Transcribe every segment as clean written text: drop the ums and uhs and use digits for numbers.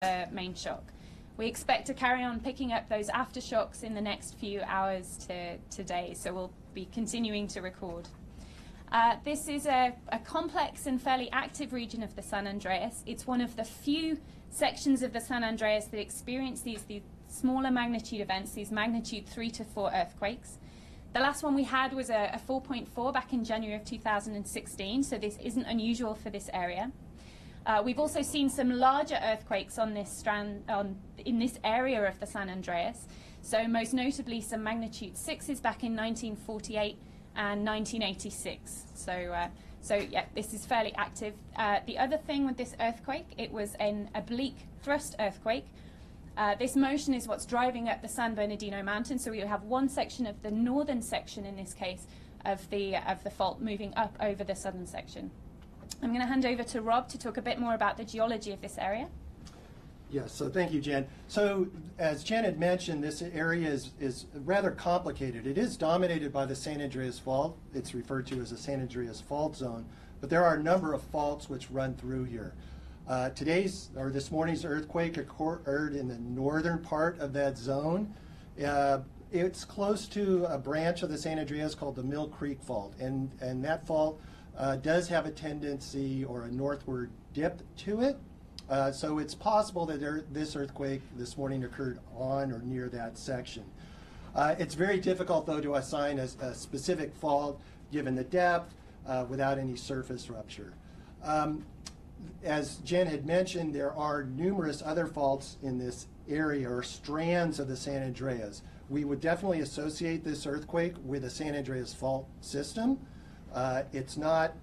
the main shock. We expect to carry on picking up those aftershocks in the next few hours to days, so we'll be continuing to record. This is a complex and fairly active region of the San Andreas. It's one of the few sections of the San Andreas that experience these smaller magnitude events, these magnitude 3 to 4 earthquakes. The last one we had was a 4.4 back in January of 2016, so this isn't unusual for this area. We've also seen some larger earthquakes on this in this area of the San Andreas. So most notably some magnitude 6s back in 1948 and 1986. So yeah, this is fairly active. The other thing with this earthquake, it was an oblique thrust earthquake. This motion is what's driving up the San Bernardino Mountain. So we have one section of the northern section, in this case, of the fault moving up over the southern section. I'm going to hand over to Rob to talk a bit more about the geology of this area. Yes, so thank you, Jen. So as Jen had mentioned, this area is rather complicated. It is dominated by the San Andreas Fault. It's referred to as a San Andreas Fault Zone, but there are a number of faults which run through here. This morning's earthquake occurred in the northern part of that zone. It's close to a branch of the San Andreas called the Mill Creek Fault, and that fault does have a tendency or a northward dip to it. So it's possible that this earthquake this morning occurred on or near that section. It's very difficult, though, to assign a specific fault given the depth without any surface rupture. As Jen had mentioned, there are numerous other faults in this area or strands of the San Andreas. We would definitely associate this earthquake with a San Andreas fault system. It's not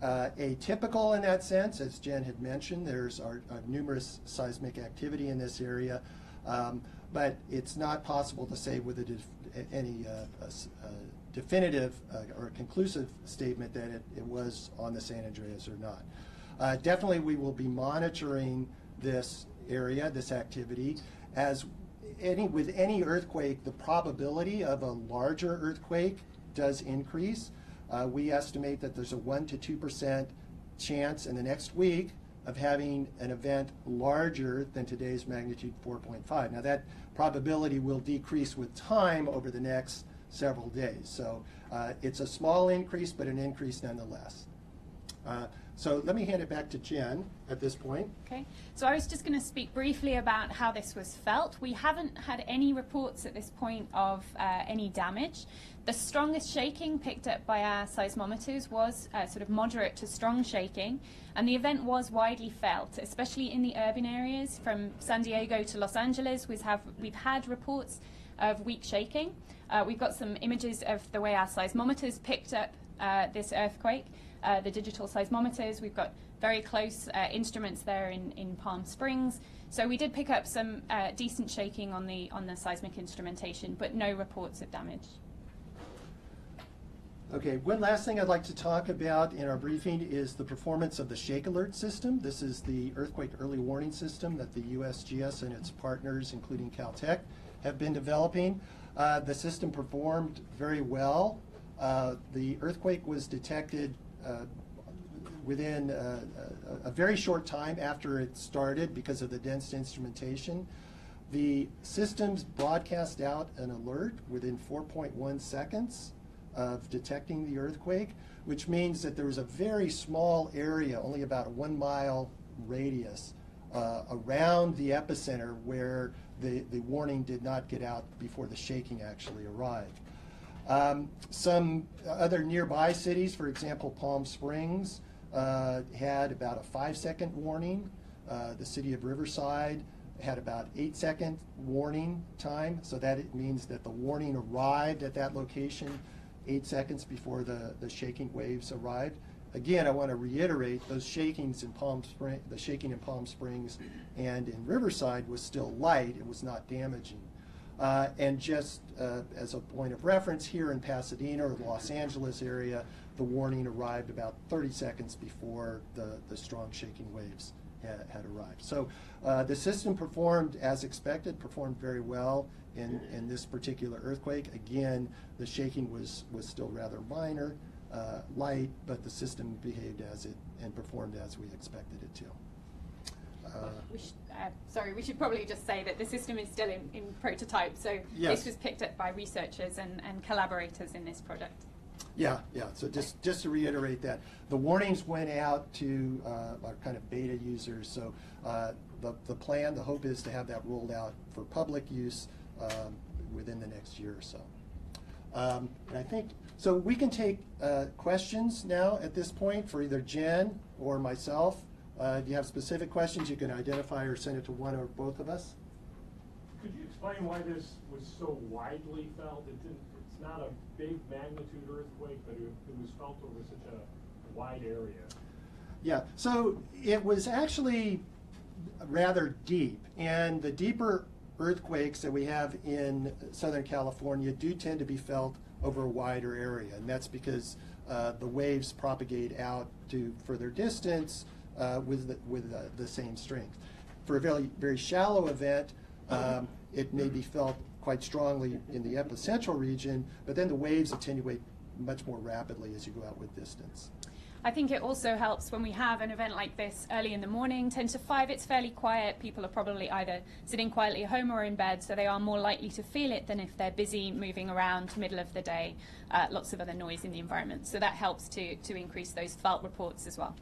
atypical in that sense, as Jen had mentioned. There's numerous seismic activity in this area, but it's not possible to say with any definitive or conclusive statement that it was on the San Andreas or not. Definitely we will be monitoring this area, this activity. With any earthquake, the probability of a larger earthquake does increase. We estimate that there's a 1 to 2% chance in the next week of having an event larger than today's magnitude 4.5. Now that probability will decrease with time over the next several days. So it's a small increase, but an increase nonetheless. So let me hand it back to Jen at this point. Okay, so I was just going to speak briefly about how this was felt. We haven't had any reports at this point of any damage. The strongest shaking picked up by our seismometers was sort of moderate to strong shaking, and the event was widely felt, especially in the urban areas. From San Diego to Los Angeles, we've had reports of weak shaking. We've got some images of the way our seismometers picked up this earthquake. The digital seismometers, we've got very close instruments there in Palm Springs. So we did pick up some decent shaking on the seismic instrumentation, but no reports of damage. Okay, one last thing I'd like to talk about in our briefing is the performance of the Shake Alert system. This is the earthquake early warning system that the USGS and its partners, including Caltech, have been developing. The system performed very well. The earthquake was detected within a very short time after it started because of the dense instrumentation. The systems broadcast out an alert within 4.1 seconds of detecting the earthquake, which means that there was a very small area, only about a 1 mile radius around the epicenter where the warning did not get out before the shaking actually arrived. Some other nearby cities, for example, Palm Springs, had about a 5-second warning. The city of Riverside had about 8-second warning time, so that it means that the warning arrived at that location 8 seconds before the shaking waves arrived. Again, I want to reiterate those shakings in Palm Springs, the shaking in Palm Springs and in Riverside was still light. It was not damaging. And just as a point of reference, here in Pasadena or the Los Angeles area, the warning arrived about 30 seconds before the strong shaking waves had arrived. So the system performed as expected, performed very well in this particular earthquake. Again, the shaking was still rather minor, light, but the system behaved and performed as we expected it to. We should probably just say that the system is still in prototype, so yes. This was picked up by researchers and collaborators in this project. Yeah. So just to reiterate that, the warnings went out to our kind of beta users. So the hope is to have that rolled out for public use within the next year or so. And I think, so we can take questions now at this point for either Jen or myself. If you have specific questions, you can identify or send it to one or both of us. Could you explain why this was so widely felt? It's not a big magnitude earthquake, but it was felt over such a wide area. Yeah, so it was actually rather deep, and the deeper earthquakes that we have in Southern California do tend to be felt over a wider area, and that's because the waves propagate out to further distance with the same strength. For a very, very shallow event, it may be felt quite strongly in the epicentral region, but then the waves attenuate much more rapidly as you go out with distance. I think it also helps when we have an event like this early in the morning. 10 to 5, it's fairly quiet. People are probably either sitting quietly at home or in bed, so they are more likely to feel it than if they're busy moving around middle of the day, lots of other noise in the environment. So that helps to increase those felt reports as well.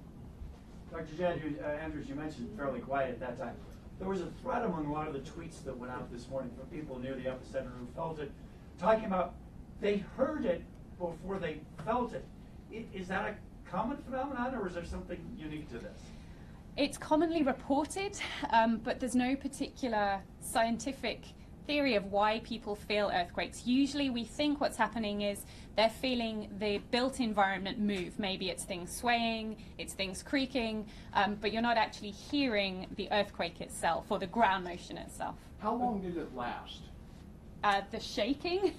Dr. Andrews, you mentioned fairly quiet at that time. There was a thread among a lot of the tweets that went out this morning from people near the epicenter who felt it, talking about they heard it before they felt it. Is that a common phenomenon, or is there something unique to this? It's commonly reported, but there's no particular scientific theory of why people feel earthquakes. Usually we think what's happening is they're feeling the built environment move. Maybe it's things swaying, it's things creaking, but you're not actually hearing the earthquake itself or the ground motion itself. How long did it last? The shaking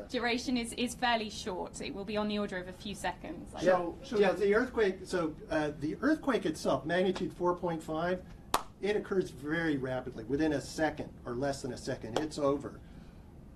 duration is fairly short. It will be on the order of a few seconds. The earthquake itself, magnitude 4.5, it occurs very rapidly, within a second or less than a second. It's over.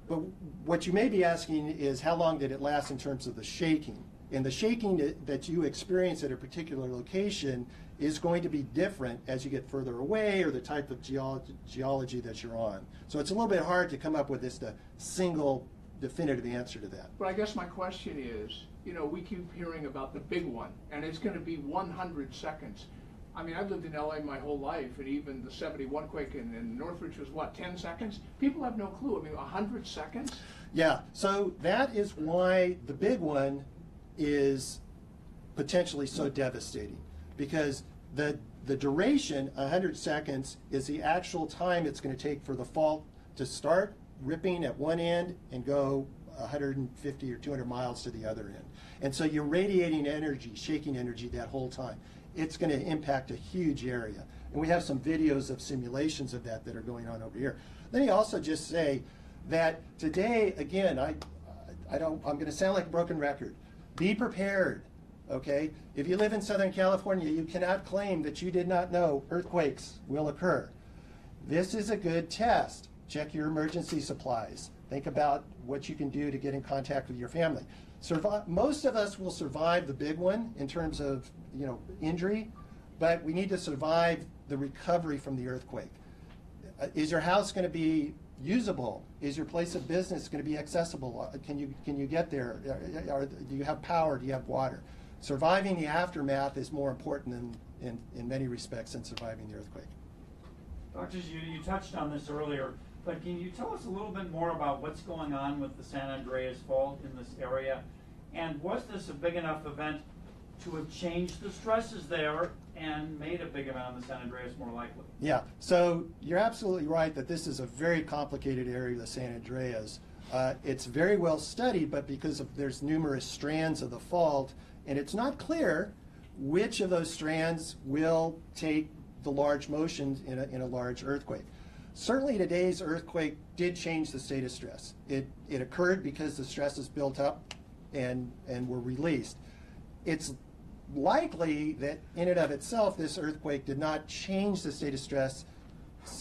But what you may be asking is how long did it last in terms of the shaking? And the shaking that you experience at a particular location is going to be different as you get further away or the type of geology that you're on. So it's a little bit hard to come up with just a single definitive answer to that. But I guess my question is, we keep hearing about the big one, and it's going to be 100 seconds. I mean, I've lived in LA my whole life, and even the 71 quake in Northridge was, 10 seconds? People have no clue. I mean, 100 seconds? Yeah, so that is why the big one is potentially so devastating, because the duration, 100 seconds, is the actual time it's going to take for the fault to start ripping at one end and go 150 or 200 miles to the other end. And so you're radiating energy, shaking energy that whole time. It's going to impact a huge area. And we have some videos of simulations of that are going on over here. Let me also just say that today, again, I'm going to sound like a broken record. Be prepared, okay? If you live in Southern California, you cannot claim that you did not know earthquakes will occur. This is a good test. Check your emergency supplies. Think about what you can do to get in contact with your family. Most of us will survive the big one in terms of injury, but we need to survive the recovery from the earthquake. Is your house going to be usable? Is your place of business going to be accessible? Can you get there? Do you have power? Do you have water? Surviving the aftermath is more important in many respects than surviving the earthquake. Doctors, you touched on this earlier, but can you tell us a little bit more about what's going on with the San Andreas Fault in this area? And was this a big enough event to have changed the stresses there and made a big event on the San Andreas more likely? Yeah, so you're absolutely right that this is a very complicated area, the San Andreas. It's very well studied, but because there's numerous strands of the fault, and it's not clear which of those strands will take the large motions in a large earthquake. Certainly today's earthquake did change the state of stress. It occurred because the stresses built up and were released. It's likely that in and of itself this earthquake did not change the state of stress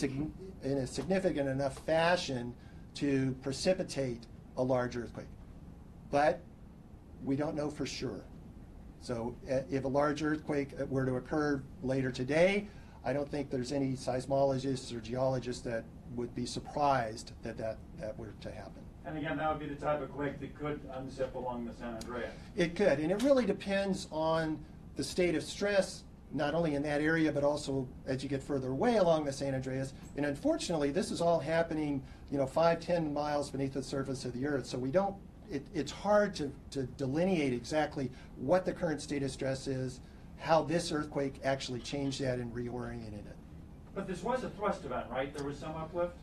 in a significant enough fashion to precipitate a large earthquake. But we don't know for sure. So if a large earthquake were to occur later today, I don't think there's any seismologists or geologists that would be surprised that were to happen. And again, that would be the type of quake that could unzip along the San Andreas. It could, and it really depends on the state of stress, not only in that area, but also as you get further away along the San Andreas. And unfortunately, this is all happening, 5-10 miles beneath the surface of the Earth. So we don't, it's hard to delineate exactly what the current state of stress is, how this earthquake actually changed that and reoriented it. But this was a thrust event, right? There was some uplift?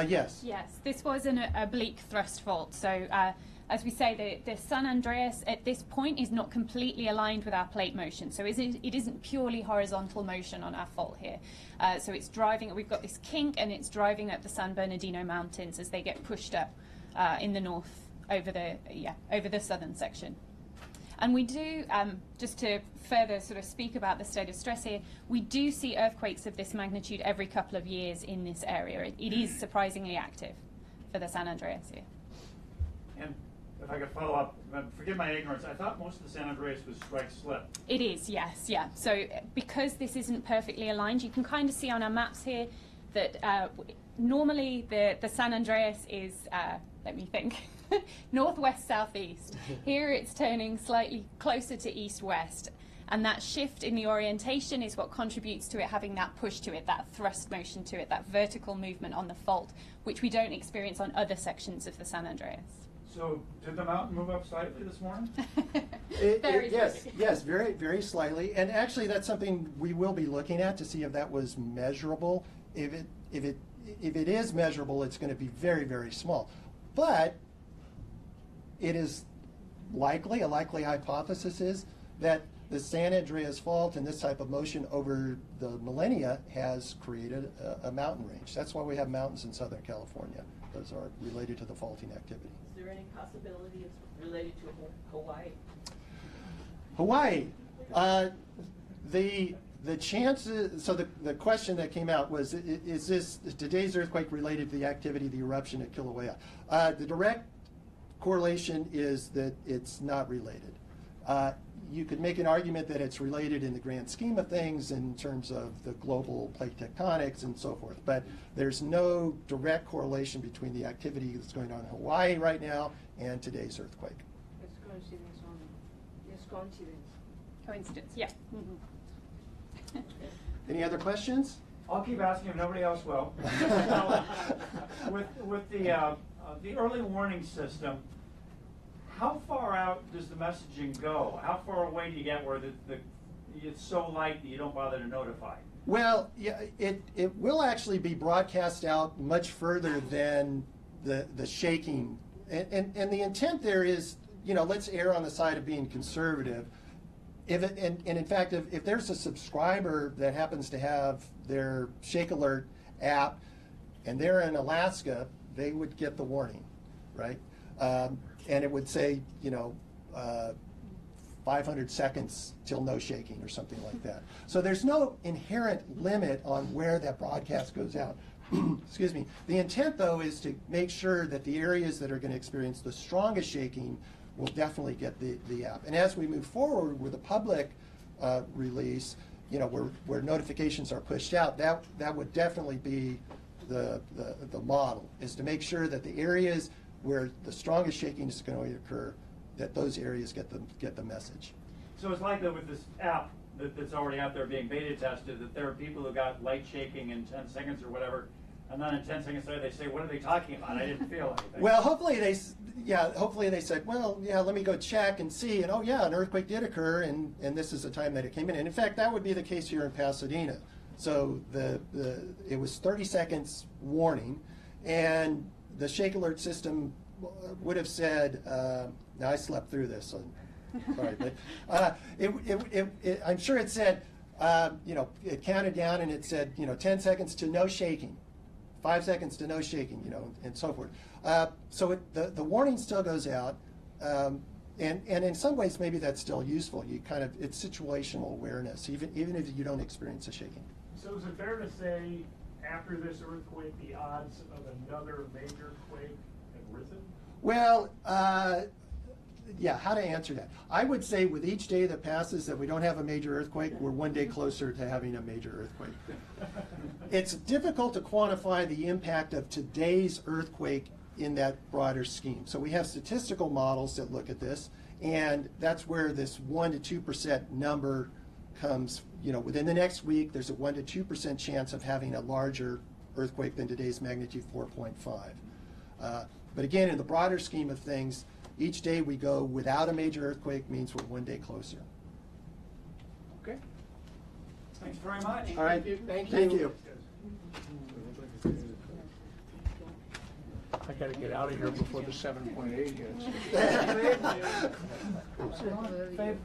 Yes. Yes, this was an oblique thrust fault. So as we say, the San Andreas at this point is not completely aligned with our plate motion. So it isn't purely horizontal motion on our fault here. So it's driving, we've got this kink, and it's driving up the San Bernardino Mountains as they get pushed up in the north over the southern section. And we do, just to further sort of speak about the state of stress here, we do see earthquakes of this magnitude every couple of years in this area. It is surprisingly active for the San Andreas here. And if I could follow up, forgive my ignorance, I thought most of the San Andreas was strike-slip. It is, yes, yeah. So because this isn't perfectly aligned, you can kind of see on our maps here that normally the San Andreas is, let me think, northwest-southeast. Here it's turning slightly closer to east-west. And that shift in the orientation is what contributes to it having that push to it, that thrust motion to it, that vertical movement on the fault, which we don't experience on other sections of the San Andreas. So did the mountain move up slightly this morning? Yes, very, very slightly. And actually, that's something we will be looking at to see if that was measurable. If it is measurable, it's going to be very, very small. But it is likely, a likely hypothesis is that the San Andreas Fault and this type of motion over the millennia has created a mountain range. That's why we have mountains in Southern California. Those are related to the faulting activity. Is there any possibility it's related to Hawaii? Hawaii. The chances, so the question that came out was, is today's earthquake related to the activity of the eruption at Kilauea? The direct correlation is that it's not related. You could make an argument that it's related in the grand scheme of things in terms of the global plate tectonics and so forth, but there's no direct correlation between the activity that's going on in Hawaii right now and today's earthquake. It's coincidence only. It's coincidence. Coincidence, yeah. Mm-hmm. Any other questions? I'll keep asking if nobody else will. With the early warning system, how far out does the messaging go? How far away do you get where it's so light that you don't bother to notify? Well, yeah, it will actually be broadcast out much further than the shaking. And the intent there is, let's err on the side of being conservative. And in fact, if there's a subscriber that happens to have their Shake Alert app and they're in Alaska, they would get the warning, right? And it would say, 500 seconds till no shaking or something like that. So there's no inherent limit on where that broadcast goes out. Excuse me. The intent, though, is to make sure that the areas that are going to experience the strongest shaking will definitely get the app. And as we move forward with a public release, where notifications are pushed out, that would definitely be the model, is to make sure that the areas where the strongest shaking is going to occur, that those areas get the message. So it's likely with this app that's already out there being beta tested that there are people who got light shaking in 10 seconds or whatever, and then in 10 seconds later they say, what are they talking about? I didn't feel anything. Well, hopefully they said, well, yeah, let me go check and see, and oh yeah, an earthquake did occur, and this is the time that it came in. And in fact, that would be the case here in Pasadena. So it was 30 seconds warning, and the Shake Alert system would have said, now I slept through this, so sorry, but I'm sure it said, it counted down and it said, 10 seconds to no shaking, 5 seconds to no shaking, and so forth. So the warning still goes out, and in some ways maybe that's still useful. It's situational awareness, even if you don't experience a shaking. So is it fair to say, after this earthquake, the odds of another major quake have risen? Well, Yeah, how to answer that? I would say with each day that passes that we don't have a major earthquake, we're one day closer to having a major earthquake. It's difficult to quantify the impact of today's earthquake in that broader scheme. So we have statistical models that look at this, and that's where this 1 to 2% number comes. You know, within the next week, there's a 1 to 2% chance of having a larger earthquake than today's magnitude 4.5. But again, in the broader scheme of things, each day we go without a major earthquake means we're one day closer. Okay. Thanks very much. All right. Thank Thank you. you. I gotta get out of here before the 7.8 hits. Faith?